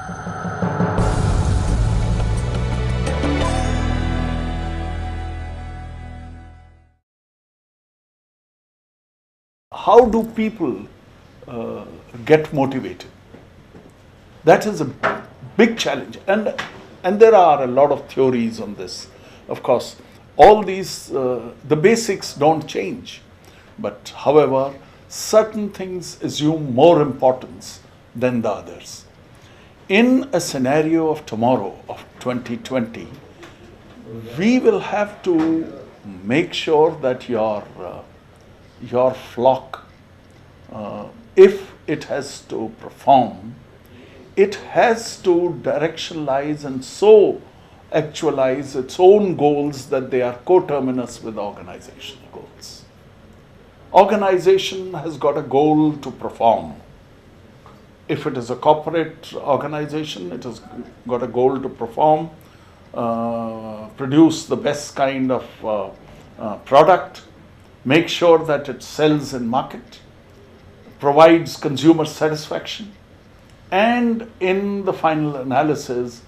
How do people get motivated? That is a big challenge, and there are a lot of theories on this. Of course, all these the basics don't change, but however, certain things assume more importance than the others. In a scenario of tomorrow, of 2020, we will have to make sure that your flock, if it has to perform, it has to directionalize and so actualize its own goals that they are coterminous with organizational goals. Organization has got a goal to perform. If it is a corporate organization, it has got a goal to perform, produce the best kind of product, make sure that it sells in market, provides consumer satisfaction, and in the final analysis,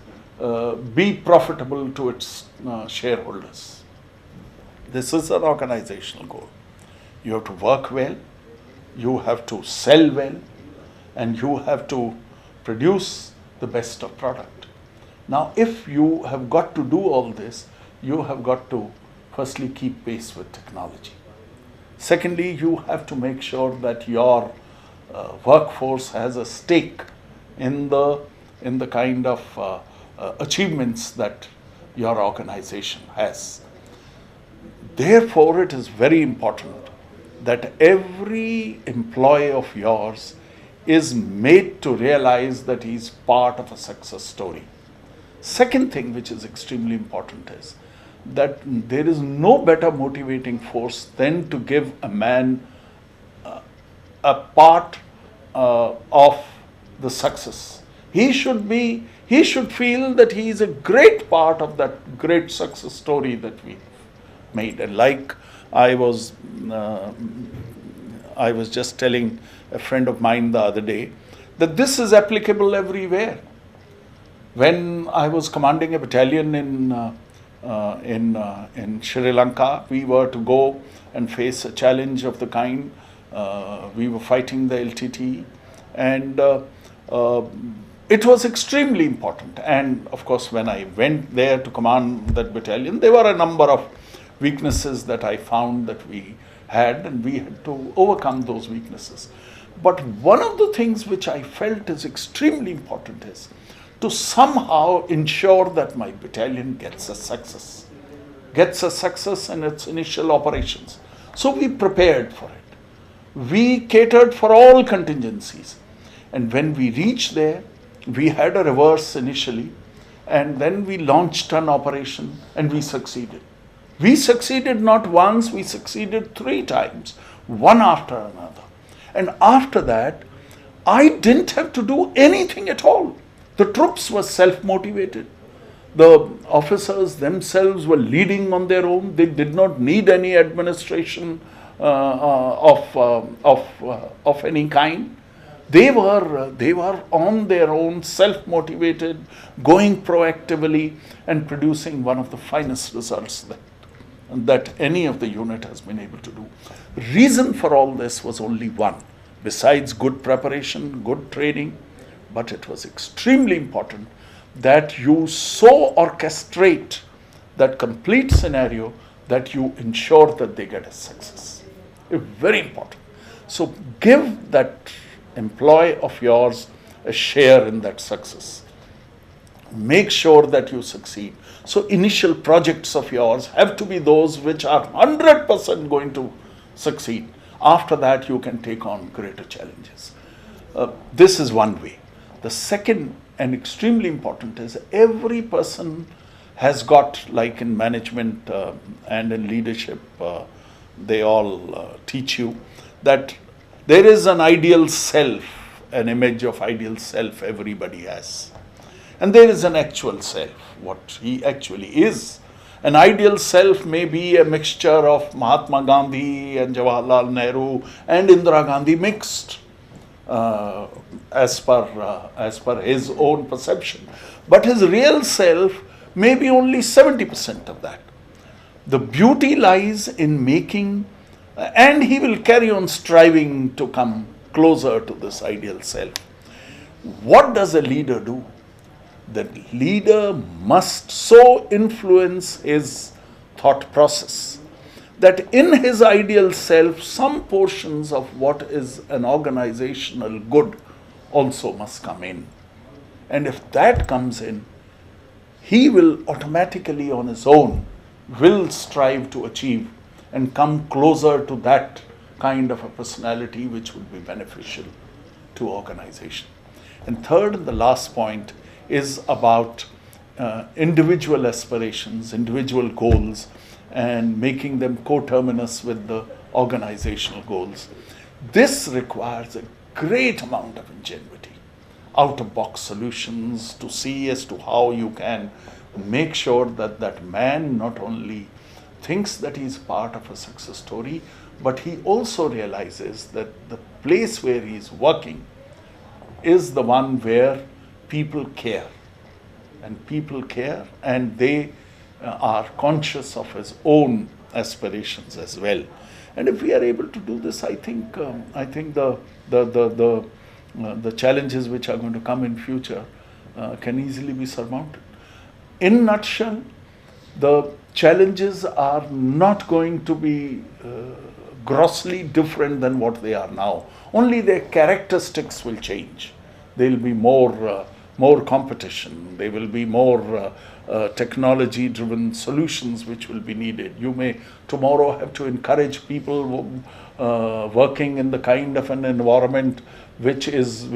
be profitable to its shareholders. This is an organizational goal. You have to work well, you have to sell well, and you have to produce the best of product. Now, if you have got to do all this, you have got to firstly keep pace with technology. Secondly, you have to make sure that your workforce has a stake in the kind of achievements that your organization has. Therefore, it is very important that every employee of yours is made to realize that he is part of a success story. Second thing which is extremely important is that there is no better motivating force than to give a man a part of the success. He should feel that he is a great part of that great success story that we made. And like I was just telling a friend of mine the other day that this is applicable everywhere. When I was commanding a battalion in Sri Lanka, we were to go and face a challenge of the kind. We were fighting the LTT, and it was extremely important. And of course, when I went there to command that battalion, there were a number of weaknesses that I found that we had, and we had to overcome those weaknesses. But one of the things which I felt is extremely important is to somehow ensure that my battalion gets a success in its initial operations. So we prepared for it. We catered for all contingencies. And when we reached there, we had a reverse initially, and then we launched an operation and we succeeded. We succeeded not once, we succeeded 3 times, one after another. And after that, I didn't have to do anything at all. The troops were self-motivated. The officers themselves were leading on their own. They did not need any administration of any kind. They were on their own, self-motivated, going proactively and producing one of the finest results that any of the unit has been able to do. Reason for all this was only one, besides good preparation, good training, but it was extremely important that you so orchestrate that complete scenario that you ensure that they get a success. It's very important. So give that employee of yours a share in that success. Make sure that you succeed. So initial projects of yours have to be those which are 100% going to succeed. After that, you can take on greater challenges. This is one way. The second and extremely important is every person has got, like in management and in leadership, they all teach you that there is an ideal self, an image of ideal self everybody has. And there is an actual self, what he actually is. An ideal self may be a mixture of Mahatma Gandhi and Jawaharlal Nehru and Indira Gandhi mixed. as per his own perception. But his real self may be only 70% of that. The beauty lies in making, and he will carry on striving to come closer to this ideal self. What does a leader do? The leader must so influence his thought process that in his ideal self, some portions of what is an organizational good also must come in. And if that comes in, he will automatically on his own will strive to achieve and come closer to that kind of a personality which would be beneficial to organization. And third and the last point is about individual aspirations, individual goals, and making them coterminous with the organizational goals. This requires a great amount of ingenuity, out-of-box solutions to see as to how you can make sure that that man not only thinks that he's part of a success story, but he also realizes that the place where he's working is the one where people care. And people care, and they are conscious of his own aspirations as well. And if we are able to do this, I think the challenges which are going to come in future can easily be surmounted. In a nutshell, the challenges are not going to be grossly different than what they are now. Only their characteristics will change. There will be more competition. There will be more technology-driven solutions which will be needed. You may tomorrow have to encourage people working in the kind of an environment which is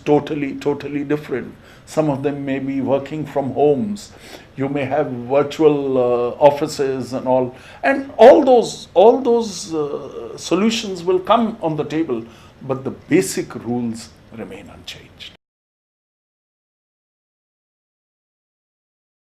totally different. Some of them may be working from homes. You may have virtual offices and all those solutions will come on the table, but the basic rules remain unchanged.